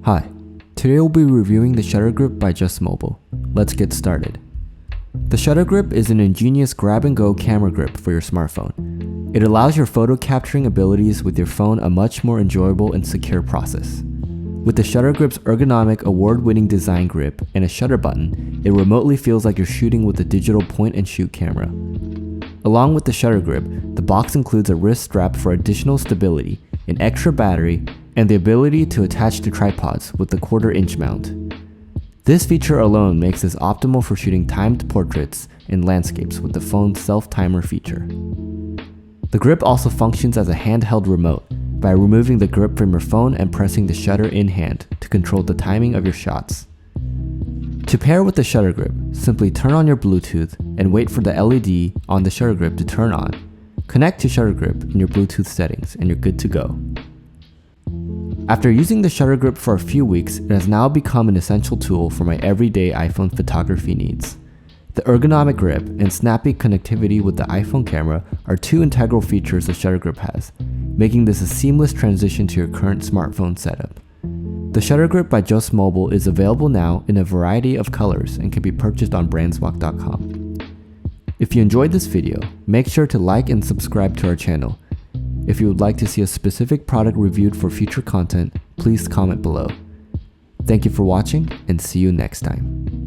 Hi, today we'll be reviewing the ShutterGrip by Just Mobile. Let's get started. The ShutterGrip is an ingenious grab-and-go camera grip for your smartphone. It allows your photo capturing abilities with your phone a much more enjoyable and secure process. With the ShutterGrip's ergonomic award-winning design grip and a shutter button, it remotely feels like you're shooting with a digital point-and-shoot camera. Along with the ShutterGrip, the box includes a wrist strap for additional stability, an extra battery, and the ability to attach to tripods with the 1/4-inch mount. This feature alone makes this optimal for shooting timed portraits and landscapes with the phone's self-timer feature. The grip also functions as a handheld remote by removing the grip from your phone and pressing the shutter in hand to control the timing of your shots. To pair with the ShutterGrip, simply turn on your Bluetooth and wait for the LED on the ShutterGrip to turn on. Connect to ShutterGrip in your Bluetooth settings and you're good to go. After using the ShutterGrip for a few weeks, it has now become an essential tool for my everyday iPhone photography needs. The ergonomic grip and snappy connectivity with the iPhone camera are two integral features the ShutterGrip has, making this a seamless transition to your current smartphone setup. The ShutterGrip by Just Mobile is available now in a variety of colors and can be purchased on brandswalk.com. If you enjoyed this video, make sure to like and subscribe to our channel. If you would like to see a specific product reviewed for future content, please comment below. Thank you for watching and see you next time.